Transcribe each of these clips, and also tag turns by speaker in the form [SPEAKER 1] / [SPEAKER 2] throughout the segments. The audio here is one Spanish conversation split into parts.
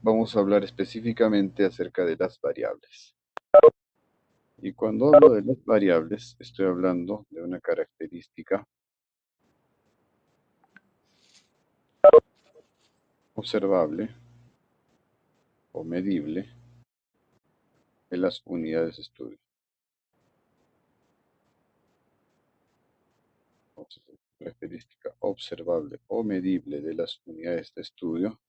[SPEAKER 1] vamos a hablar específicamente acerca de las variables. Y cuando hablo de las variables, estoy hablando de una característica observable o medible de las unidades de estudio. Característica observable o medible de las unidades de estudio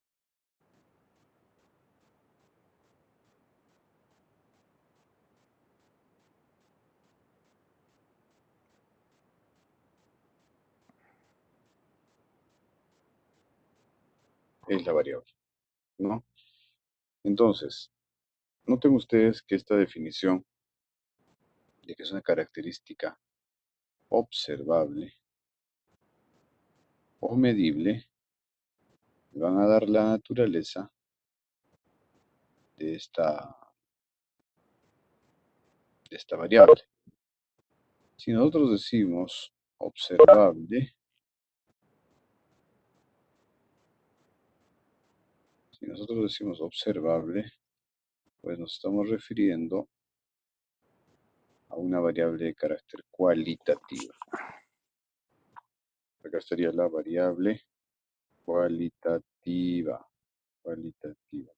[SPEAKER 1] es la variable, ¿no? Entonces, noten ustedes que esta definición de que es una característica observable o medible me van a dar la naturaleza de esta variable. Si nosotros decimos observable, si nosotros decimos observable, pues nos estamos refiriendo a una variable de carácter cualitativa. Acá estaría la variable cualitativa, cualitativa.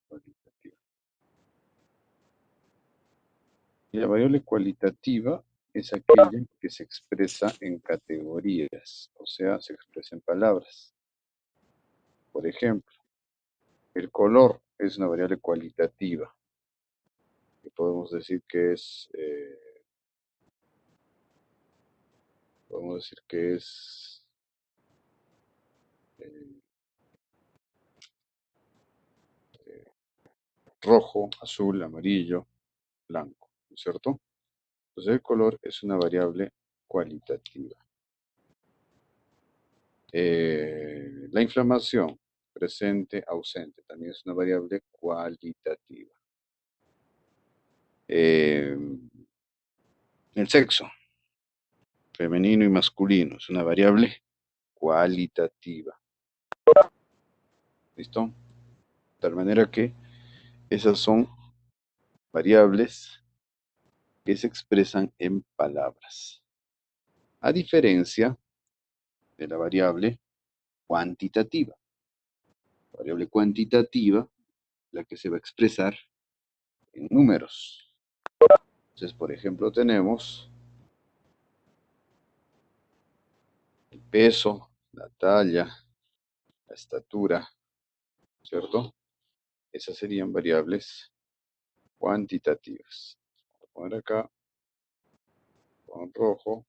[SPEAKER 1] Y la variable cualitativa es aquella que se expresa en categorías, o sea, se expresa en palabras. Por ejemplo, el color es una variable cualitativa, que podemos decir que es eh, rojo, azul, amarillo, blanco, ¿no es cierto? Entonces el color es una variable cualitativa. La inflamación, presente, ausente, también es una variable cualitativa. Eh, el sexo, femenino y masculino, es una variable cualitativa. ¿Listo? De tal manera que esas son variables que se expresan en palabras. A diferencia de la variable cuantitativa. La variable cuantitativa, la que se va a expresar en números. Entonces, por ejemplo, tenemos el peso, la talla, la estatura, ¿cierto? Esas serían variables cuantitativas. Voy a poner acá con rojo,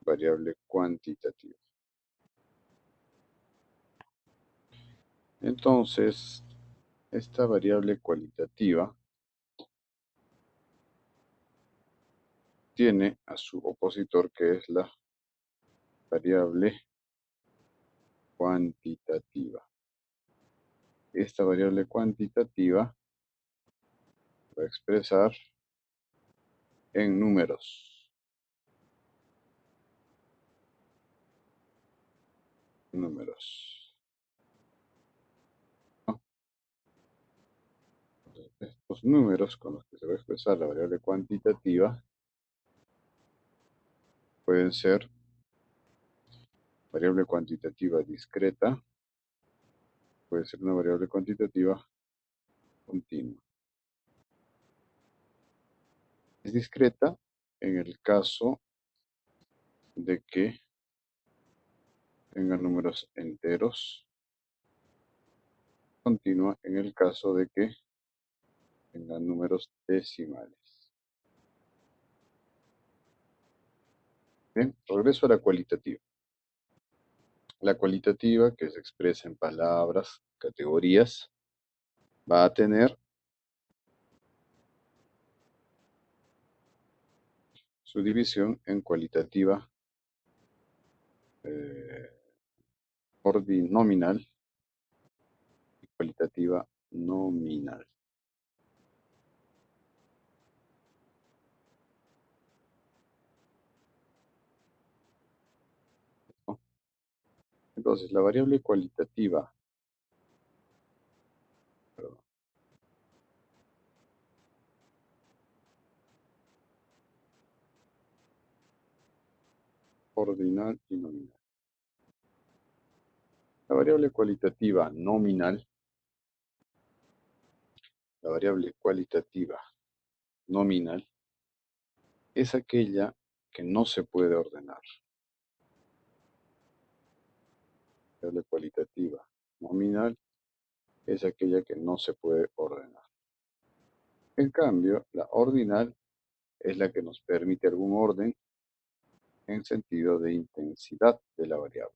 [SPEAKER 1] variable cuantitativa. Entonces, esta variable cualitativa tiene a su opositor, que es la variable cuantitativa. Esta variable cuantitativa va a expresar en números. Números. ¿No? Estos números con los que se va a expresar la variable cuantitativa pueden ser variable cuantitativa discreta, puede ser una variable cuantitativa continua. Es discreta en el caso de que tenga números enteros, continua en el caso de que tenga números decimales. Bien, regreso a la cualitativa. La cualitativa, que se expresa en palabras, categorías, va a tener su división en cualitativa eh, nominal y cualitativa nominal. Entonces, la variable cualitativa, perdón, ordinal y nominal. La variable cualitativa nominal, la variable cualitativa nominal es aquella que no se puede ordenar. La variable cualitativa nominal es aquella que no se puede ordenar. En cambio, la ordinal es la que nos permite algún orden en sentido de intensidad de la variable,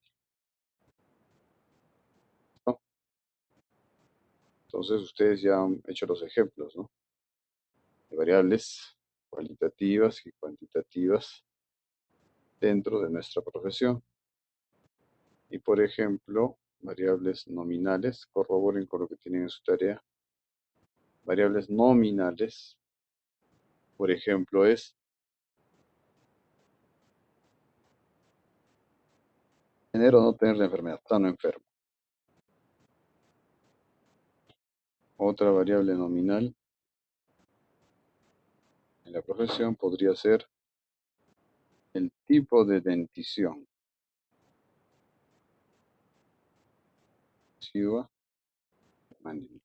[SPEAKER 1] ¿no? Entonces ustedes ya han hecho los ejemplos, ¿no? De variables cualitativas y cuantitativas dentro de nuestra profesión. Y por ejemplo, variables nominales, corroboren con lo que tienen en su tarea. Variables nominales, por ejemplo, es tener o no tener la enfermedad, sano o enfermo. Otra variable nominal en la profesión podría ser el tipo de dentición, decidua, permanente.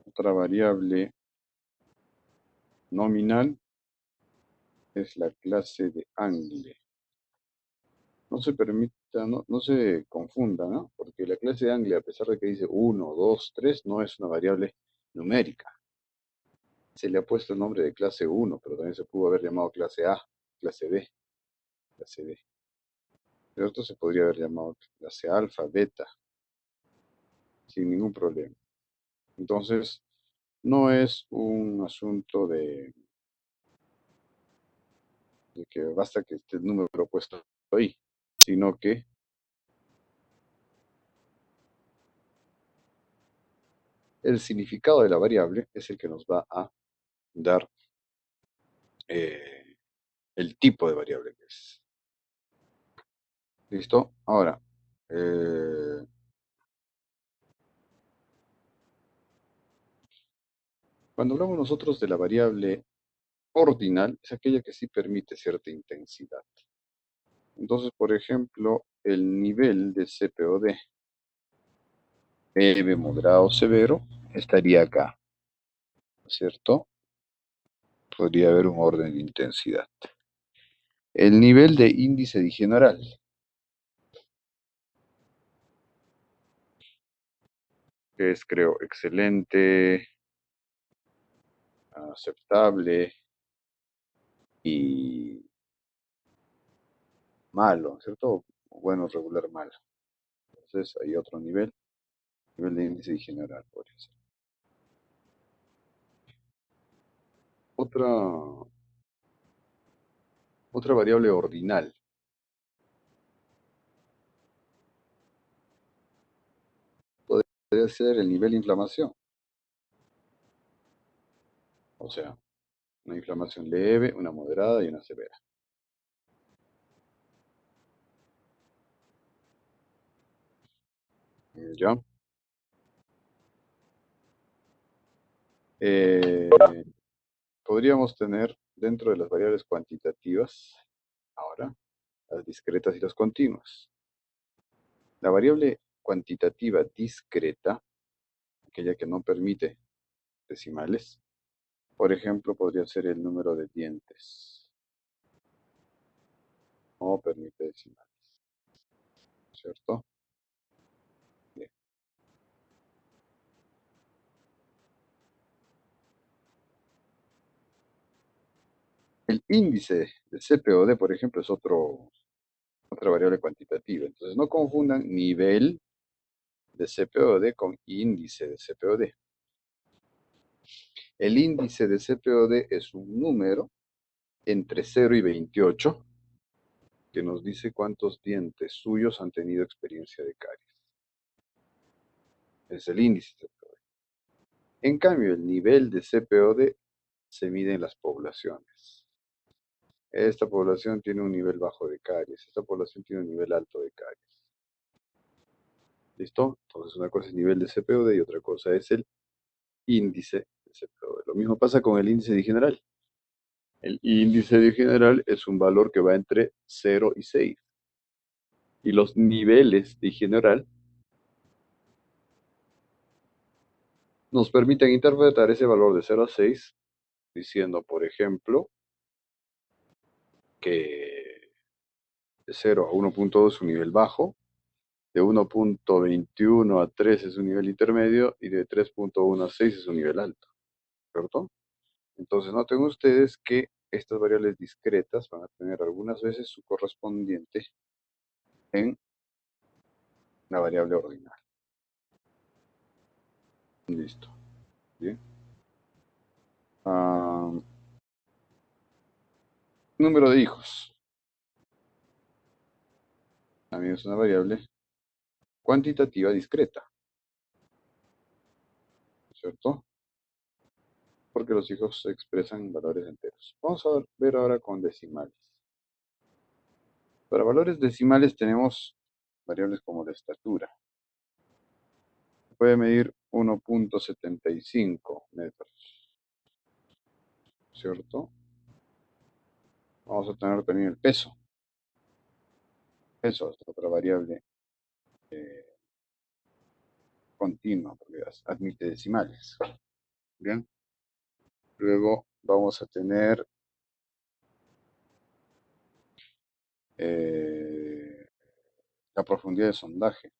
[SPEAKER 1] Otra variable nominal es la clase de Angle. No se permita, no se confunda, ¿no? Porque la clase de Angle, a pesar de que dice 1, 2, 3, no es una variable numérica. Se le ha puesto el nombre de clase 1, pero también se pudo haber llamado clase A, clase B, clase D. De otro se podría haber llamado clase alfa, beta, sin ningún problema. Entonces, no es un asunto de que basta que esté el número puesto ahí, sino que el significado de la variable es el que nos va a dar eh, el tipo de variable que es. ¿Listo? Ahora, eh, cuando hablamos nosotros de la variable ordinal, es aquella que sí permite cierta intensidad. Entonces, por ejemplo, el nivel de CPOD, leve, moderado, severo, estaría acá, ¿cierto? Podría haber un orden de intensidad. El nivel de índice digeneral, que es, creo, excelente, aceptable y malo, ¿cierto? Bueno, regular, malo. Entonces, hay otro nivel de índice digeneral, podría ser. Otra, otra variable ordinal podría ser el nivel de inflamación. O sea, una inflamación leve, una moderada y una severa. ¿Ya? Eh, podríamos tener dentro de las variables cuantitativas, ahora, las discretas y las continuas. La variable cuantitativa discreta, aquella que no permite decimales, por ejemplo, podría ser el número de dientes. No permite decimales, ¿cierto? Bien. El índice de CPOD, por ejemplo, es otra variable cuantitativa. Entonces, no confundan nivel de CPOD con índice de CPOD. El índice de CPOD es un número entre 0 y 28 que nos dice cuántos dientes suyos han tenido experiencia de caries. Es el índice de CPOD. En cambio, el nivel de CPOD se mide en las poblaciones. esta población tiene un nivel bajo de caries, esta población tiene un nivel alto de caries. ¿Listo? Entonces una cosa es el nivel de CPOD y otra cosa es el índice de CPOD. Lo mismo pasa con el índice de general. El índice de general es un valor que va entre 0 y 6. Y los niveles de general nos permiten interpretar ese valor de 0 a 6 diciendo, por ejemplo, que de 0 a 1.2 es un nivel bajo, de 1.21 a 3 es un nivel intermedio y de 3.1 a 6 es un nivel alto, ¿cierto? Entonces noten ustedes que estas variables discretas van a tener algunas veces su correspondiente en la variable ordinal. Listo. Bien. Número de hijos. También es una variable cuantitativa discreta, ¿cierto? Porque los hijos se expresan en valores enteros. Vamos a ver ahora con decimales. Para valores decimales tenemos variables como la estatura. Puede medir 1.75 metros, ¿cierto? Vamos a tener también el peso. Peso es otra variable continua, porque admite decimales. Bien. Luego vamos a tener la profundidad de sondaje.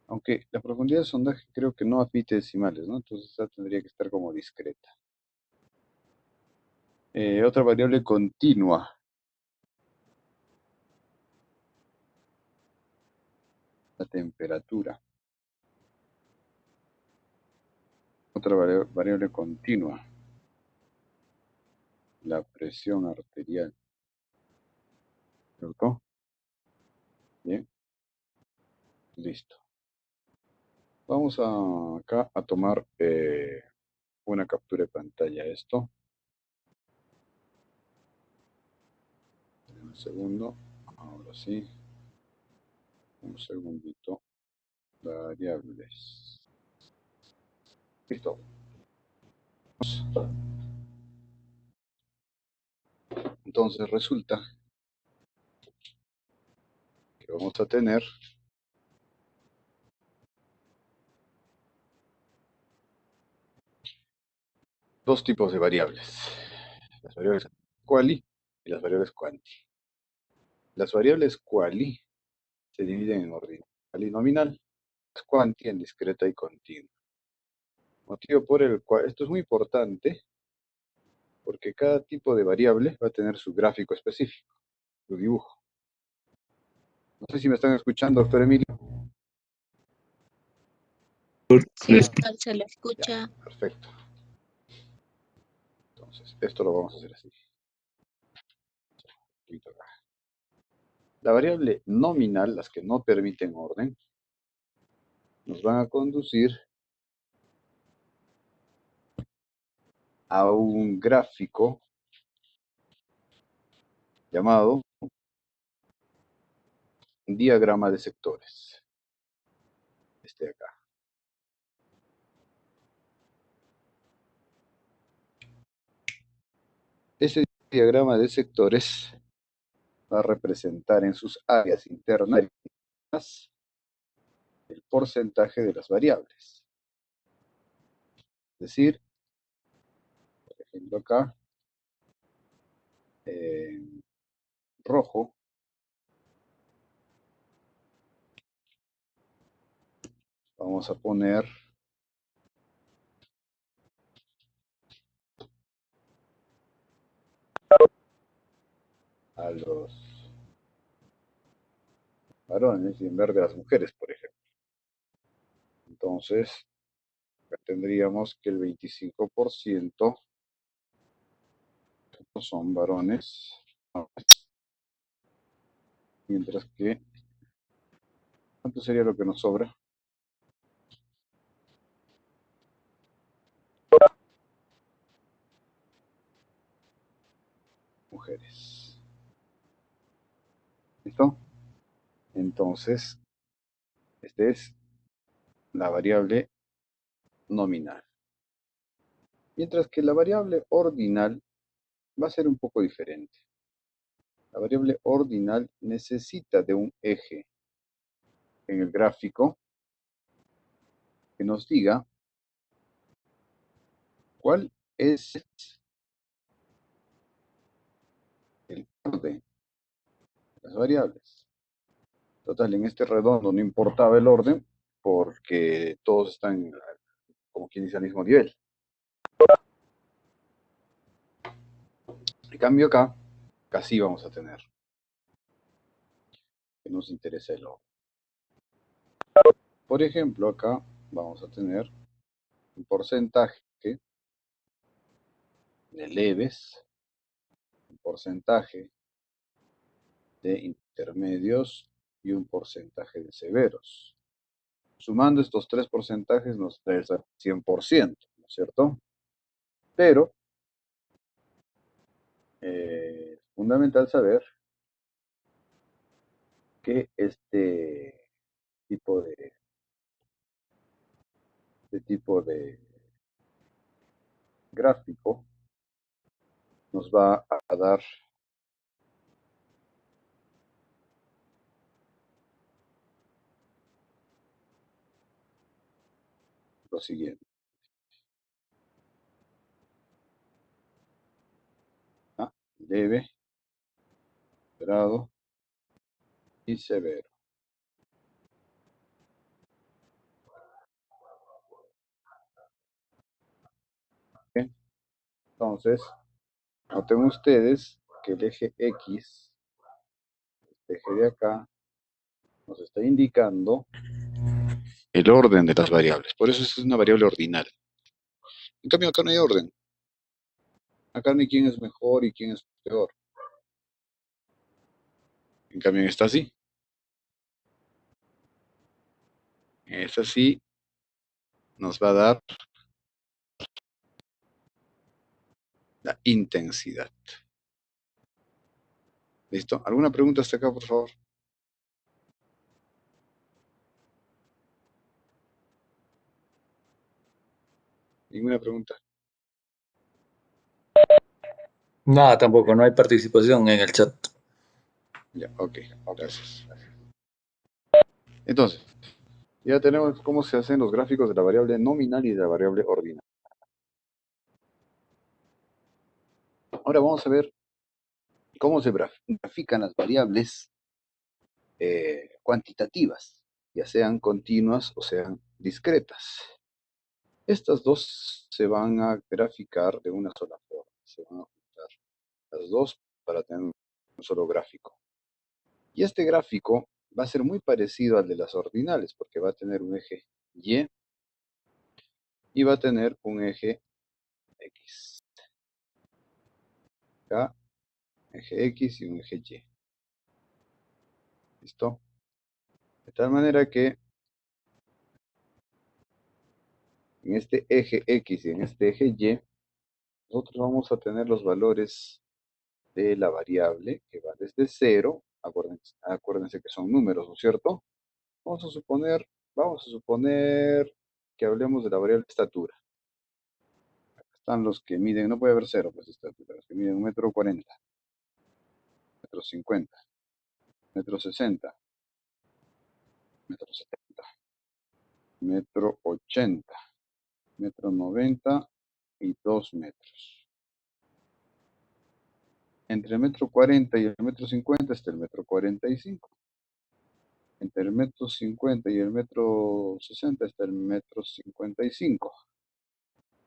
[SPEAKER 1] Aunque la profundidad de sondaje creo que no admite decimales, ¿no? Entonces esa tendría que estar como discreta. Otra variable continua. La temperatura. Otra variable continua. La presión arterial. ¿Cierto? Bien. Listo. Vamos acá a tomar una captura de pantalla de esto. Un segundo. Ahora sí. Un segundito. Variables. Listo. Entonces resulta que vamos a tener dos tipos de variables. Las variables quali y las variables quanti. Las variables quali se dividen en ordinal y nominal, las quanti en discreta y continua. Motivo por el cual, esto es muy importante, porque cada tipo de variable va a tener su gráfico específico, su dibujo. No sé si me están escuchando, doctor Emilio.
[SPEAKER 2] Sí, doctor, se le
[SPEAKER 1] Ya,
[SPEAKER 2] escucha.
[SPEAKER 1] perfecto. Entonces, esto lo vamos a hacer así. La variable nominal, las que no permiten orden, nos van a conducir a un gráfico llamado diagrama de sectores. Este de acá. Ese diagrama de sectores va a representar en sus áreas internas el porcentaje de las variables. Es decir, por ejemplo acá, en rojo, vamos a poner a los varones y en verde a las mujeres, por ejemplo. Entonces, tendríamos que el 25% son varones, mientras que, ¿cuánto sería lo que nos sobra? mujeres. ¿Listo? Entonces, esta es la variable nominal. Mientras que la variable ordinal va a ser un poco diferente. La variable ordinal necesita de un eje en el gráfico que nos diga cuál es el orden de las variables. Total, en este redondo no importaba el orden porque todos están, como quien dice, al mismo nivel. En cambio acá, casi vamos a tener, que nos interesa el orden. Por ejemplo, acá vamos a tener un porcentaje de leves, un porcentaje de intermedios y un porcentaje de severos. Sumando estos tres porcentajes nos da el 100%, ¿no es cierto? Pero es fundamental saber que este tipo de gráfico nos va a dar lo siguiente. ¿Ah? Leve, moderado y severo. ¿Ok? Entonces, noten ustedes que el eje X, este eje de acá, nos está indicando el orden de las variables. Por eso es una variable ordinal. En cambio, acá no hay orden. Acá no hay quién es mejor y quién es peor. En cambio, en esta sí. Esta sí nos va a dar la intensidad. ¿Listo? ¿Alguna pregunta hasta acá, por favor? ¿Ninguna pregunta?
[SPEAKER 3] Nada, tampoco, no hay participación en el chat.
[SPEAKER 1] Ya, ok, gracias. Entonces, ya tenemos cómo se hacen los gráficos de la variable nominal y de la variable ordinal. Ahora vamos a ver cómo se grafican las variables cuantitativas, ya sean continuas o sean discretas. Estas dos se van a graficar de una sola forma. Se van a juntar las dos para tener un solo gráfico. Y este gráfico va a ser muy parecido al de las ordinales, porque va a tener un eje Y va a tener un eje X. Acá, eje X y un eje Y. ¿Listo? De tal manera que en este eje X y en este eje Y, nosotros vamos a tener los valores de la variable que va desde 0. Acuérdense que son números, ¿no es cierto? Vamos a suponer que hablemos de la variable estatura. Acá están los que miden, no puede haber 0, pues estatura, los que miden 1,40 m, 1,50 m, 1,60 m, 1,70 m, 1,80 m, 1,90 m y 2 metros. Entre el 1,40 m y el 1,50 m está el 1,45 m. Entre el 1,50 m y el 1,60 m está el 1,55 m.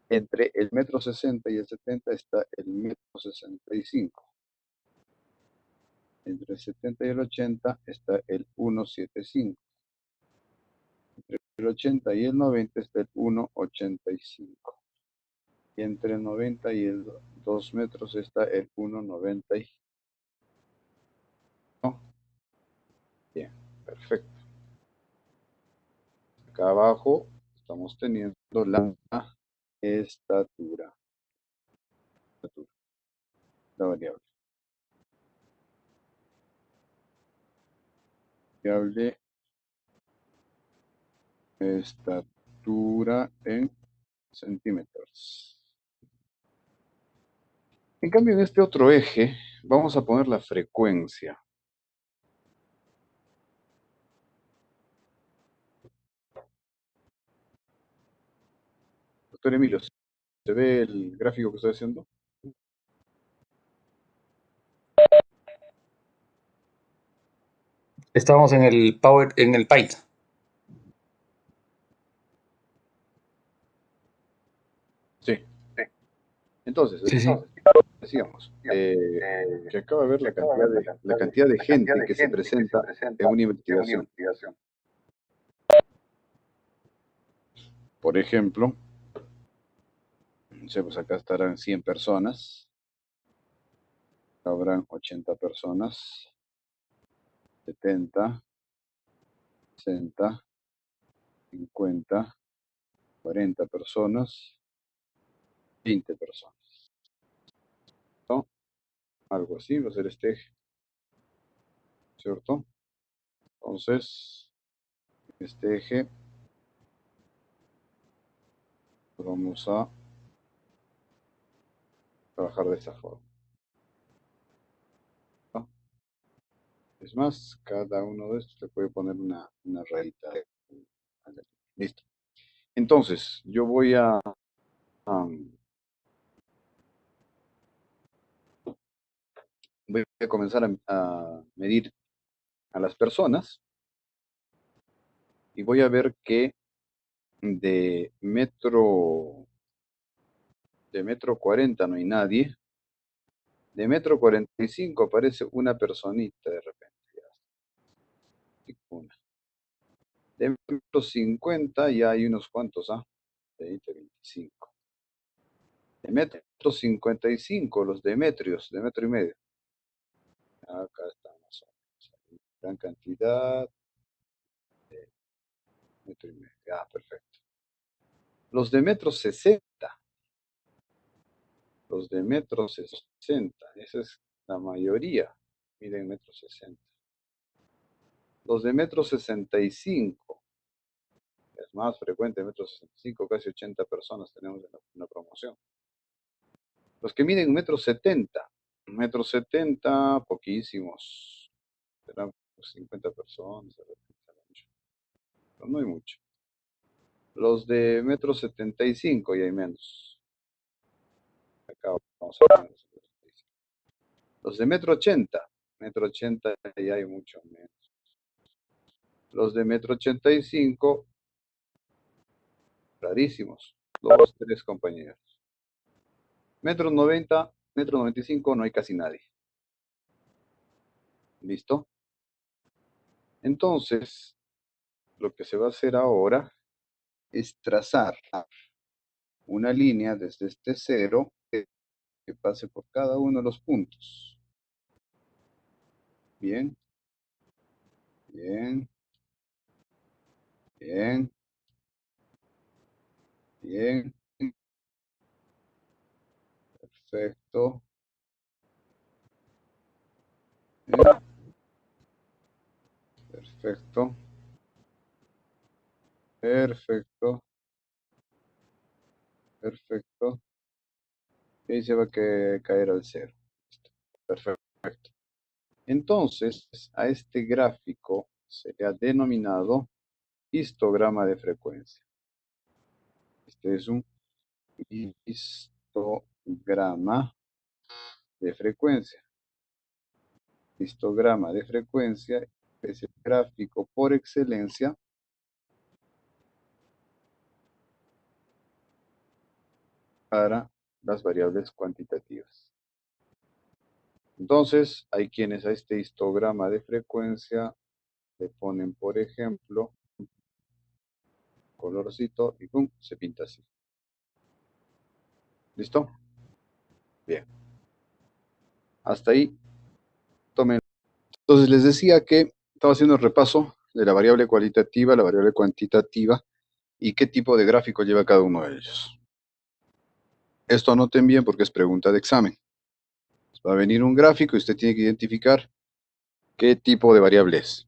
[SPEAKER 1] Entre el 1,60 m y el 70 está el 1,65 m. Entre el 70 y el 80 está el 1,75 m. Entre el 80 y el 90 está el 1,85 m. Y entre el 90 y el 2 metros está el 1,90 m. Bien, perfecto. Acá abajo estamos teniendo la estatura, la variable. variable estatura en centímetros. En cambio, en este otro eje, vamos a poner la frecuencia. Doctor Emilio, ¿se ve el gráfico que estoy haciendo?
[SPEAKER 3] Estamos en el en el Python.
[SPEAKER 1] Sí. Entonces,
[SPEAKER 3] Sí, sí.
[SPEAKER 1] decíamos que acaba de ver la cantidad de gente que se presenta en una investigación. Por ejemplo, no sé, pues acá estarán 100 personas, habrán 80 personas, 70, 60, 50, 40 personas, 20 personas, ¿no? Algo así va a ser este eje, ¿cierto? Entonces, este eje lo vamos a trabajar de esta forma, ¿no? Es más, cada uno de estos le puede poner una rayita. Listo. Entonces, yo voy a comenzar a medir a las personas y voy a ver que de metro 40 no hay nadie, de metro 45 aparece una personita de repente. Una. De metro 50 ya hay unos cuantos, 20, 25. De metro 55, los demetrios, de metro y medio. Acá están más o menos. Gran cantidad, metro y medio. Perfecto. Los de metro 60, los de metro 60, esa es la mayoría, miden metro 60. Los de metro 65, es más frecuente, metro 65, casi 80 personas tenemos en la promoción. Los que miden metro 70, poquísimos, serán 50 personas, pero no hay mucho. Los de metro 75 ya hay menos. Acá vamos a ver. Los de metro 80 ya hay mucho menos. Los de metro 85, rarísimos. Dos, tres compañeros. Metro 90, metro 95 no hay casi nadie. ¿Listo? Entonces, lo que se va a hacer ahora es trazar una línea desde este cero que pase por cada uno de los puntos. Bien, bien, bien, bien. Perfecto. Bien, perfecto. Perfecto. Perfecto. Y ahí se va a caer al cero. Perfecto. Entonces, a este gráfico se le ha denominado histograma de frecuencia. Este es un histograma de frecuencia. Histograma de frecuencia es el gráfico por excelencia para las variables cuantitativas. Entonces, hay quienes a este histograma de frecuencia le ponen, por ejemplo, colorcito y ¡pum! Se pinta así. ¿Listo? Bien. Hasta ahí, tomen. Entonces les decía que estaba haciendo el repaso de la variable cualitativa, la variable cuantitativa y qué tipo de gráfico lleva cada uno de ellos. Esto anoten bien porque es pregunta de examen. Va a venir un gráfico y usted tiene que identificar qué tipo de variable es.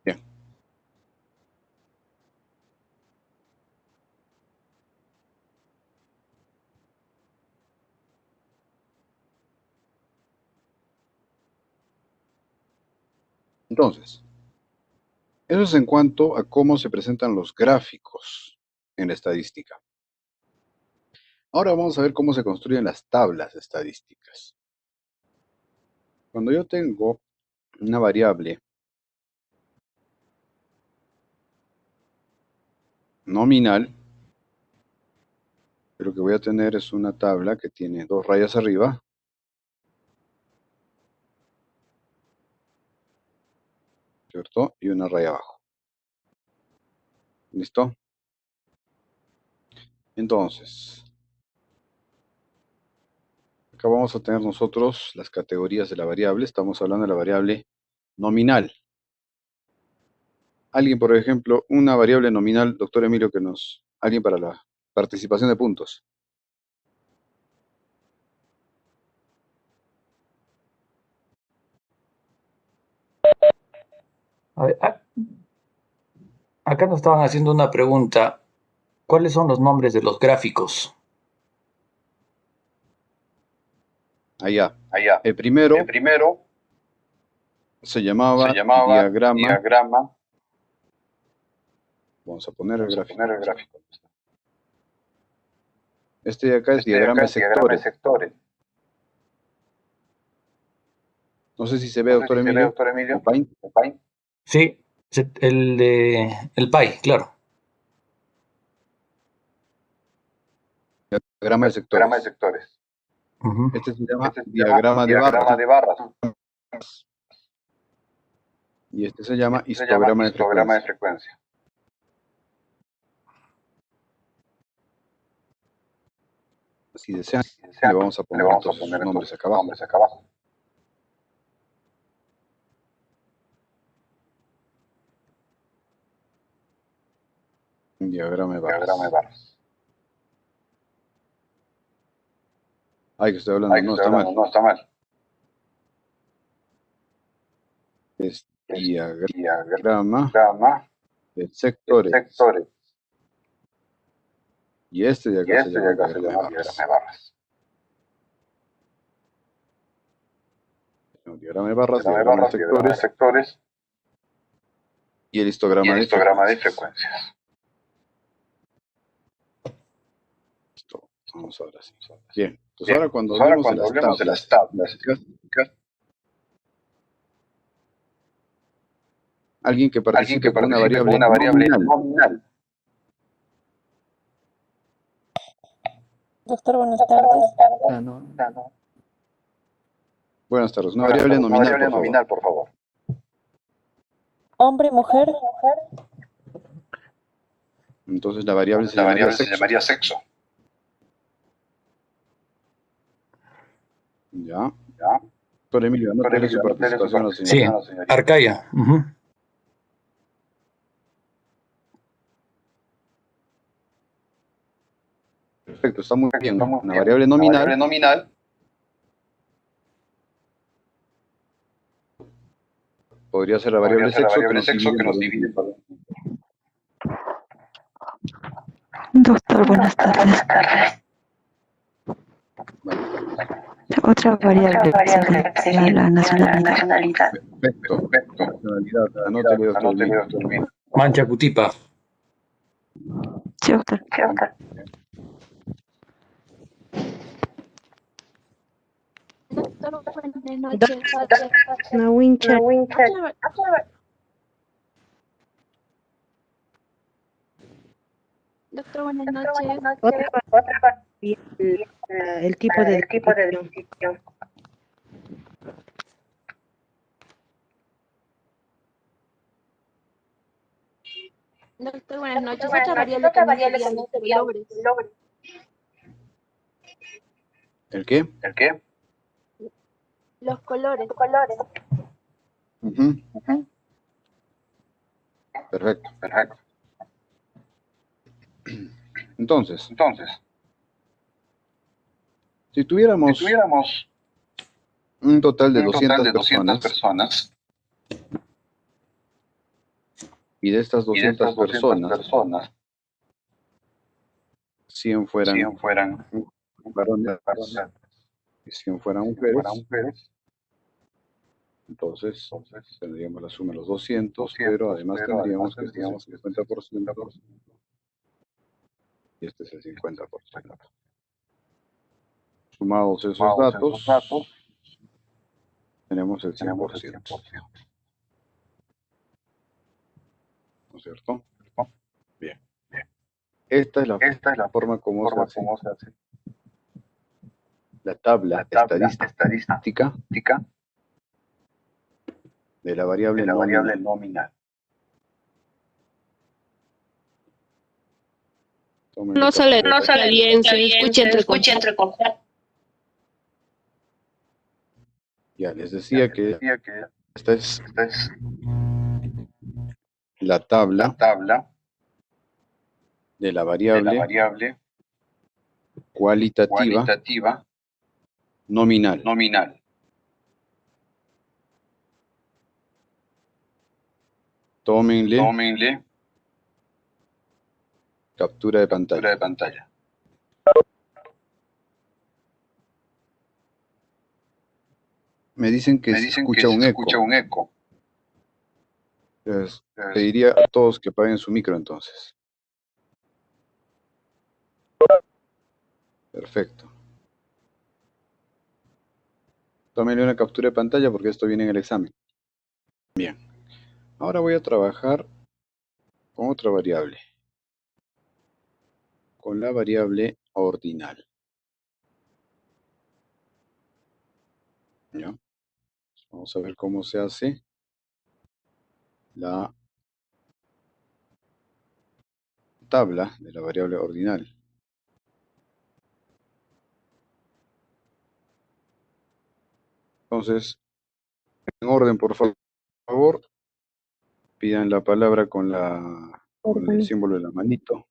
[SPEAKER 1] Bien. Entonces, eso es en cuanto a cómo se presentan los gráficos en la estadística. Ahora vamos a ver cómo se construyen las tablas estadísticas. Cuando yo tengo una variable nominal, lo que voy a tener es una tabla que tiene 2 rayas arriba, ¿cierto? Y una raya abajo. ¿Listo? Entonces, acá vamos a tener nosotros las categorías de la variable. Estamos hablando de la variable nominal. Alguien, por ejemplo, una variable nominal, doctor Emilio, alguien para la participación de puntos.
[SPEAKER 3] A ver, acá nos estaban haciendo una pregunta. ¿Cuáles son los nombres de los gráficos?
[SPEAKER 1] Allá. El primero se llamaba diagrama. Vamos a poner el gráfico. Este de acá es diagrama de sectores. No sé si se ve, doctor Emilio. ¿El Paint?
[SPEAKER 3] Sí, el PAI, claro.
[SPEAKER 1] Diagrama de sectores.
[SPEAKER 3] Ujú.
[SPEAKER 1] Este se llama diagrama de barras. Y este se llama histograma de frecuencia. Si desean, le vamos a poner entonces sus nombres acá abajo. Diagrama de barras. Ay, que estoy hablando, no está mal. Es diagrama de sectores. Y este de acá se llama diagrama de barras. Diagrama de barras, diagrama de sectores. Y el histograma de frecuencias. Listo. Vamos ahora sí. Bien. Entonces ahora cuando hablemos de las tablas, alguien que participe con una variable nominal.
[SPEAKER 2] Doctor, buenas tardes.
[SPEAKER 1] Buenas tardes. Una variable nominal, por favor.
[SPEAKER 2] Hombre y mujer.
[SPEAKER 1] Entonces la variable se llamaría sexo. Ya. Doctor Emilio, anótele su participación a la señorita.
[SPEAKER 3] Sí, Arcaya. Ujú.
[SPEAKER 1] Perfecto, está muy bien. Una variable nominal. Podría ser la variable sexo que nos divide por 2.
[SPEAKER 4] Doctor, buenas tardes.
[SPEAKER 1] Vale.
[SPEAKER 4] Otra variable sería la nacionalidad.
[SPEAKER 1] Perfecto. Nacionalidad. Anótele, doctor Emilio.
[SPEAKER 3] Mancha Cutipa.
[SPEAKER 4] Sí, doctor.
[SPEAKER 2] Doctor, buenas noches.
[SPEAKER 4] Nawincha.
[SPEAKER 2] Doctor, buenas noches.
[SPEAKER 4] Otra variable, el tipo de descripción.
[SPEAKER 2] Doctor, buenas noches. Otra variable también serían los colores.
[SPEAKER 1] ¿El qué?
[SPEAKER 2] Los colores.
[SPEAKER 1] Ujú. Perfecto. Entonces, si tuviéramos un total de 200 personas y de estas 200 personas, 100 fueran varones y 100 fueran mujeres, entonces tendríamos la suma de los 200, pero además tendríamos que este es el 50% y este es el 50%. Sumados esos datos, tenemos el 100%. ¿No es cierto? Bien. Esta es la forma como se hace la tabla estadística de la variable nominal.
[SPEAKER 5] No sale bien, se escucha entre
[SPEAKER 1] Ya les decía que esta es la tabla de la variable cualitativa nominal. Tómenle captura de pantalla. Me dicen que se escucha un eco. Les pediría a todos que apaguen su micro entonces. Perfecto. Tómenle una captura de pantalla porque esto viene en el examen. Bien. Ahora voy a trabajar con otra variable. Con la variable ordinal. ¿Ya? Vamos a ver cómo se hace la tabla de la variable ordinal. Entonces, en orden, por favor, pidan la palabra con el símbolo de la manito.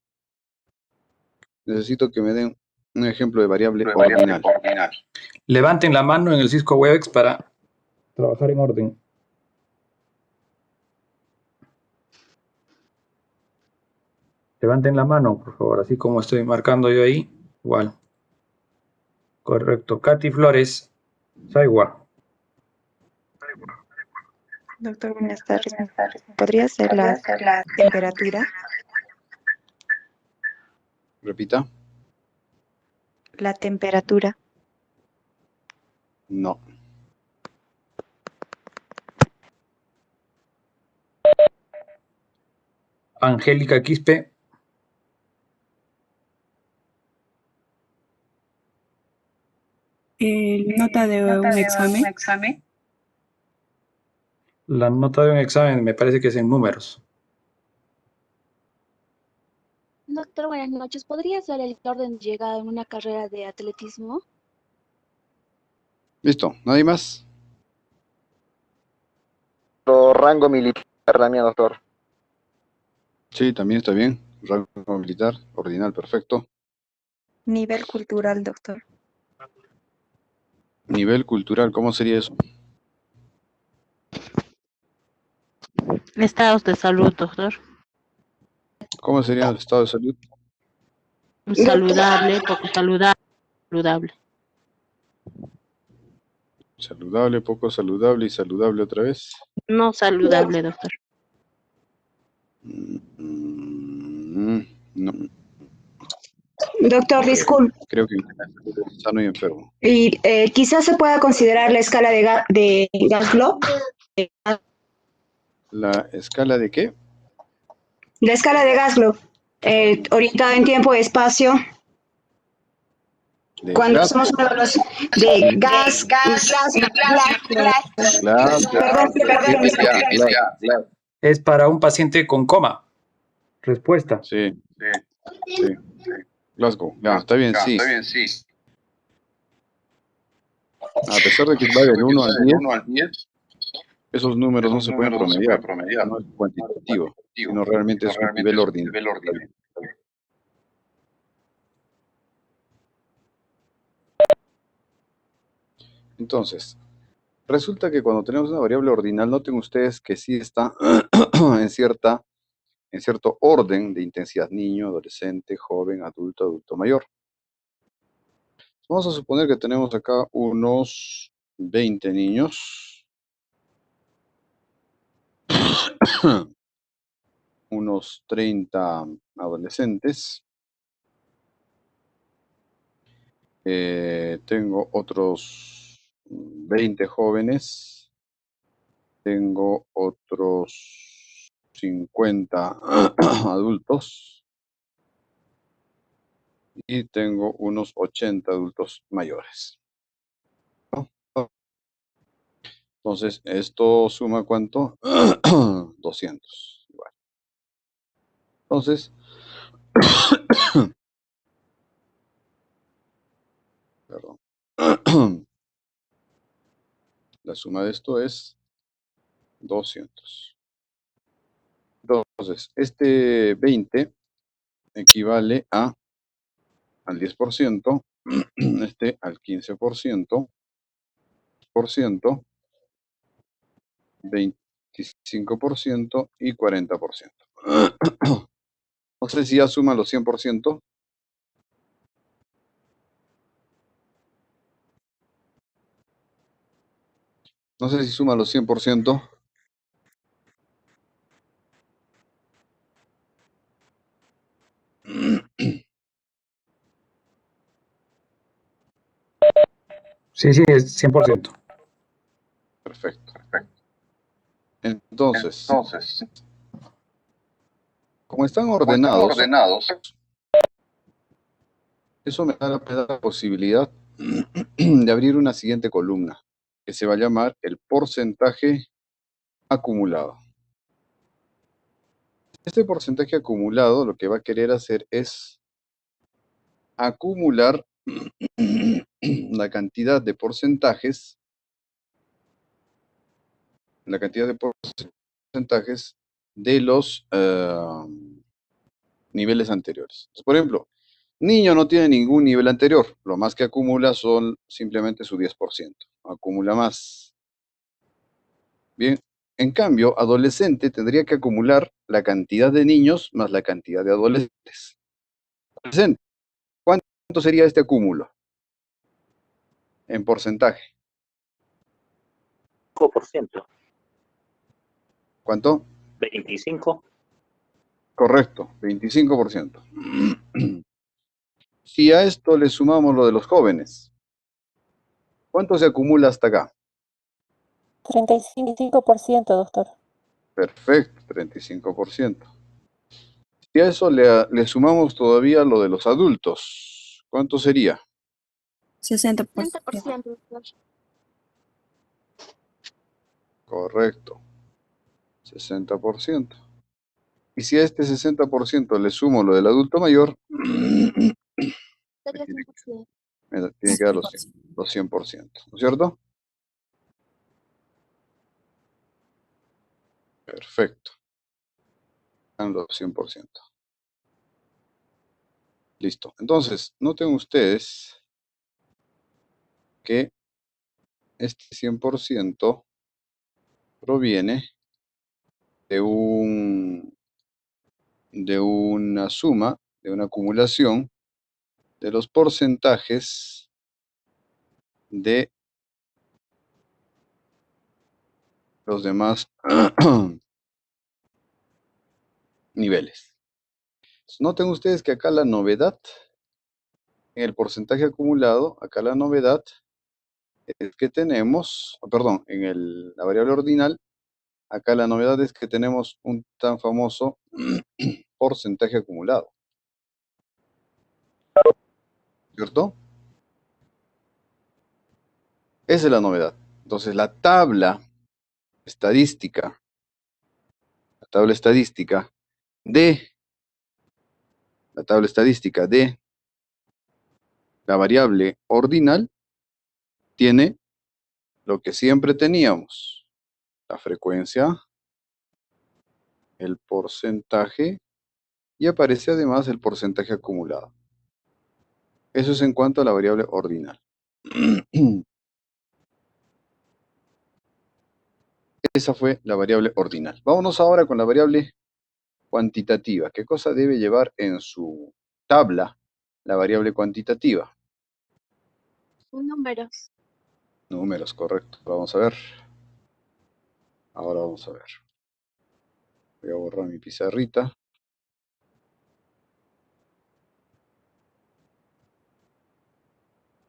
[SPEAKER 1] Necesito que me den un ejemplo de variable ordinal.
[SPEAKER 3] Levanten la mano en el Cisco Webex para trabajar en orden. Levanten la mano, por favor, así como estoy marcando yo ahí. Igual. Correcto. Katy Flores, Saigua.
[SPEAKER 4] Doctor, buenas tardes. ¿Podría ser la temperatura?
[SPEAKER 1] Repita.
[SPEAKER 4] La temperatura.
[SPEAKER 1] No.
[SPEAKER 3] Angélica Quispe.
[SPEAKER 6] Nota de un examen.
[SPEAKER 3] La nota de un examen me parece que es en números.
[SPEAKER 2] Doctor, buenas noches. ¿Podría ser el orden de llegada en una carrera de atletismo?
[SPEAKER 1] Listo. ¿Nadie más?
[SPEAKER 7] Rango militar también, doctor.
[SPEAKER 1] Sí, también está bien. Rango militar, ordinal, perfecto.
[SPEAKER 4] Nivel cultural, doctor.
[SPEAKER 1] Nivel cultural, ¿cómo sería eso?
[SPEAKER 5] estados de salud, doctor.
[SPEAKER 1] ¿Cómo sería el estado de salud?
[SPEAKER 5] Saludable, poco saludable.
[SPEAKER 1] Saludable, poco saludable y saludable otra vez.
[SPEAKER 5] No saludable, doctor.
[SPEAKER 1] No.
[SPEAKER 6] Doctor, disculpe.
[SPEAKER 1] Creo que sano y enfermo.
[SPEAKER 6] Y quizás se pueda considerar la escala de Glasgow.
[SPEAKER 1] ¿La escala de qué?
[SPEAKER 6] La escala de Glasgow, orientada en tiempo y espacio.
[SPEAKER 1] ¿De
[SPEAKER 6] Cuando
[SPEAKER 1] Glasgow?
[SPEAKER 6] hacemos una evaluación de gas,
[SPEAKER 1] Glasgow.
[SPEAKER 6] Perdón.
[SPEAKER 3] Es para un paciente con coma. Respuesta.
[SPEAKER 1] Sí, sí. Glasgow, ya, está bien, sí. A pesar de que va del 1 al 10, esos números no se pueden promediar. No es cuantitativo, sino realmente es un nivel ordinario. Entonces, resulta que cuando tenemos una variable ordinal, noten ustedes que sí está en cierto orden de intensidad: niño, adolescente, joven, adulto, adulto mayor. Vamos a suponer que tenemos acá unos 20 niños, unos 30 adolescentes, tengo otros 20 jóvenes, tengo otros 50 adultos y tengo unos 80 adultos mayores, ¿no? Entonces, ¿esto suma cuánto? 200. Igual. Entonces, perdón. La suma de esto es 200. Entonces, este 20 equivale al 10%, este al 15%, 25% y 40%. No sé si ya suma los 100%. No sé si suma los 100%.
[SPEAKER 3] Sí, sí, es 100%.
[SPEAKER 1] Perfecto. Entonces, como están ordenados, eso me da la posibilidad de abrir una siguiente columna, que se va a llamar el porcentaje acumulado. Este porcentaje acumulado lo que va a querer hacer es acumular la cantidad de porcentajes de los niveles anteriores. Entonces, por ejemplo, niño no tiene ningún nivel anterior, lo más que acumula son simplemente su 10%, no acumula más. Bien, en cambio, adolescente tendría que acumular la cantidad de niños más la cantidad de adolescentes. Adolescente, ¿cuánto sería este acúmulo en porcentaje?
[SPEAKER 8] 5%.
[SPEAKER 1] ¿Cuánto?
[SPEAKER 8] 25.
[SPEAKER 1] Correcto, 25%. Si a esto le sumamos lo de los jóvenes, ¿cuánto se acumula hasta acá?
[SPEAKER 9] 35%, doctor.
[SPEAKER 1] Perfecto, 35%. Si a eso le sumamos todavía lo de los adultos, ¿cuánto sería?
[SPEAKER 4] 60%.
[SPEAKER 2] 30%, doctor.
[SPEAKER 1] Correcto, 60%. Y si a este 60% le sumo lo del adulto mayor, me
[SPEAKER 2] Sería
[SPEAKER 1] tiene
[SPEAKER 2] 100%.
[SPEAKER 1] que dar los 100%, ¿no es cierto? Perfecto. Dan los 100%. Listo. Entonces, noten ustedes que este 100% proviene de una suma, de una acumulación de los porcentajes de los demás niveles. Noten ustedes que acá la novedad, en el porcentaje acumulado, acá la novedad es que tenemos, perdón, en la variable ordinal, acá la novedad es que tenemos un tan famoso porcentaje acumulado, ¿cierto? Esa es la novedad. Entonces, la tabla estadística de la tabla estadística de la variable ordinal tiene lo que siempre teníamos, la frecuencia, el porcentaje y aparece además el porcentaje acumulado. Eso es en cuanto a la variable ordinal. Esa fue la variable ordinal. Vámonos ahora con la variable cuantitativa. ¿Qué cosa debe llevar en su tabla la variable cuantitativa?
[SPEAKER 2] Números.
[SPEAKER 1] Números, correcto. Vamos a ver. Ahora vamos a ver. Voy a borrar mi pizarrita.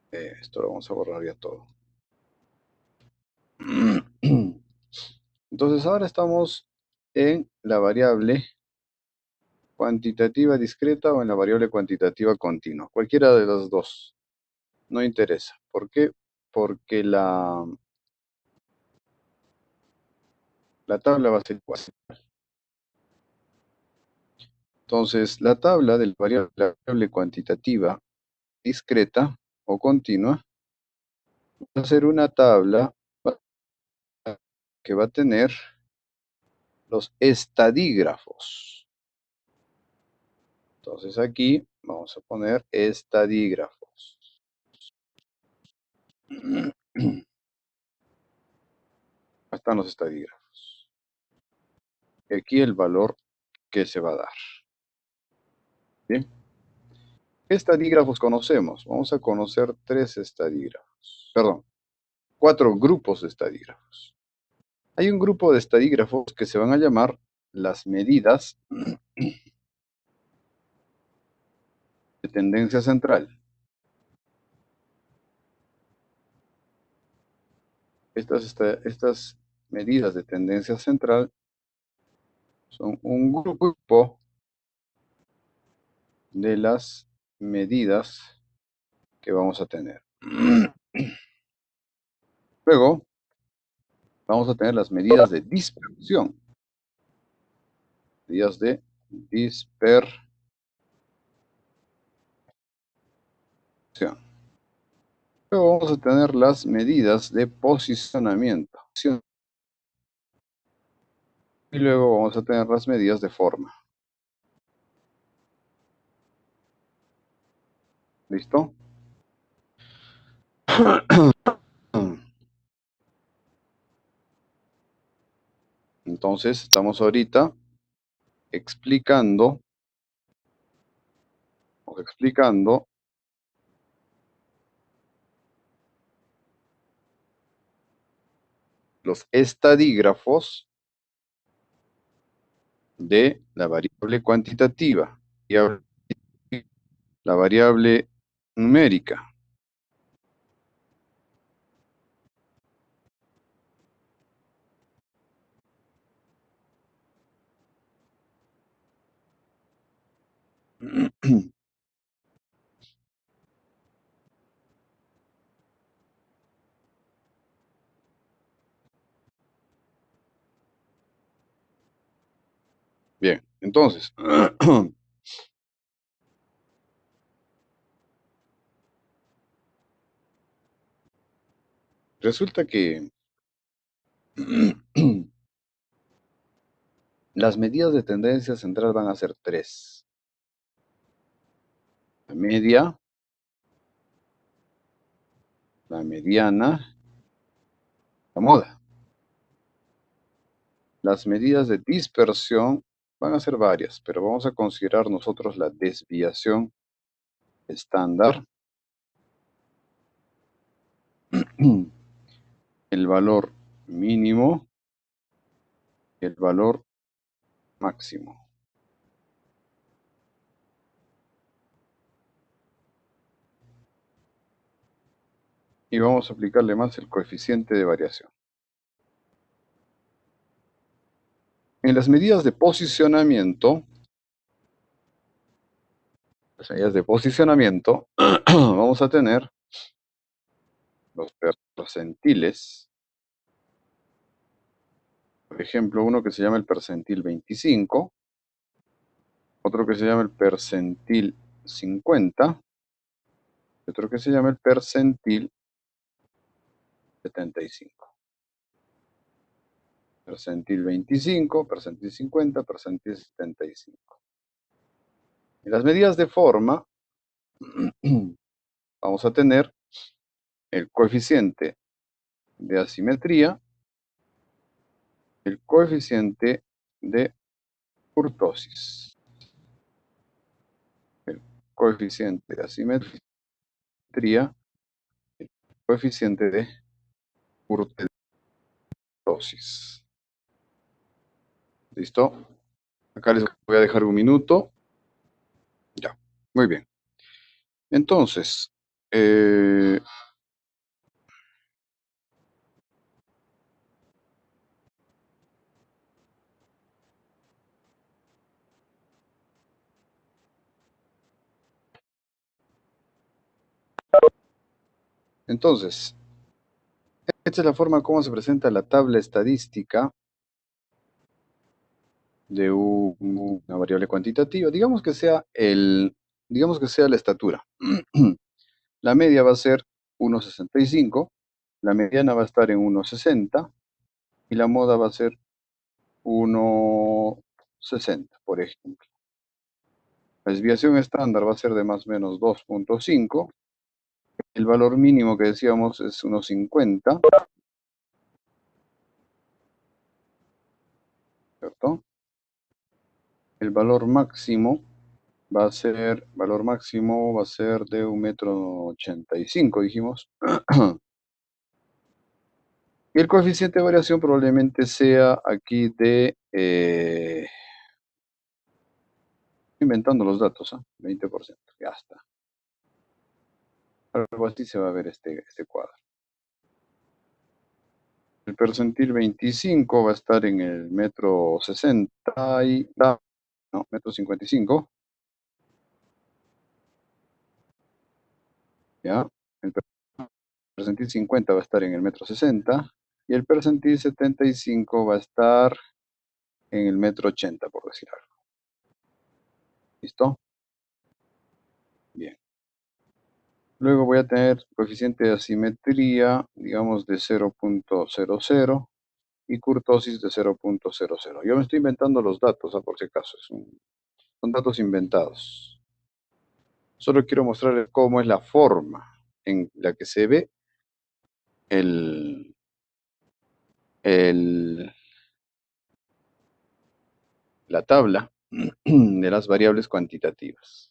[SPEAKER 1] Esto lo vamos a borrar ya todo. Entonces ahora estamos en la variable cuantitativa discreta o en la variable cuantitativa continua. Cualquiera de las dos. No interesa. ¿Por qué? Porque la tabla va a ser igual. Entonces, la tabla de la variable cuantitativa discreta o continua va a ser una tabla que va a tener los estadígrafos. Entonces aquí vamos a poner estadígrafos. Están los estadígrafos. Y aquí el valor que se va a dar. ¿Bien? ¿Qué estadígrafos conocemos? Vamos a conocer 3 estadígrafos. Perdón, 4 grupos de estadígrafos. Hay un grupo de estadígrafos que se van a llamar las medidas de tendencia central. Estas medidas de tendencia central son un grupo de las medidas que vamos a tener. Luego, vamos a tener las medidas de dispersión. Medidas de dispersión. Luego vamos a tener las medidas de posicionamiento. Y luego vamos a tener las medidas de forma. ¿Listo? Entonces, estamos ahorita explicando los estadígrafos de la variable cuantitativa y la variable numérica. Bien, entonces, resulta que las medidas de tendencia central van a ser 3. La media, la mediana, la moda. Las medidas de dispersión van a ser varias, pero vamos a considerar nosotros la desviación estándar, el valor mínimo y el valor máximo. Y vamos a aplicarle más el coeficiente de variación. En las medidas de posicionamiento, vamos a tener los percentiles. Por ejemplo, uno que se llama el percentil 25, otro que se llama el percentil 50, y otro que se llama el percentil 75. Percentil 25, percentil 50, percentil 75. En las medidas de forma vamos a tener el coeficiente de asimetría, el coeficiente de kurtosis. El coeficiente de asimetría, el coeficiente de kurtosis. ¿Listo? Acá les voy a dejar un minuto. Ya, muy bien. Entonces, esta es la forma como se presenta la tabla estadística de una variable cuantitativa. Digamos que sea la estatura. La media va a ser 1,65, la mediana va a estar en 1,60 y la moda va a ser 1,60, por ejemplo. La desviación estándar va a ser de más o menos 2,5. El valor mínimo que decíamos es 1,50, ¿cierto? El valor máximo va a ser de 1,85 m, dijimos. Y el coeficiente de variación probablemente sea aquí de, inventando los datos, 20%, ya está. Algo así se va a ver este cuadro. El percentil 25 va a estar en el metro 60 metro 55. ¿Ya? El percentil 50 va a estar en el metro 60 y el percentil 75 va a estar en el metro 80, por decir algo. ¿Listo? Bien. Luego voy a tener coeficiente de asimetría, digamos, de 0,00 y kurtosis de 0,00. Yo me estoy inventando los datos, por si acaso. Son datos inventados. Solo quiero mostrarles cómo es la forma en la que se ve la tabla de las variables cuantitativas.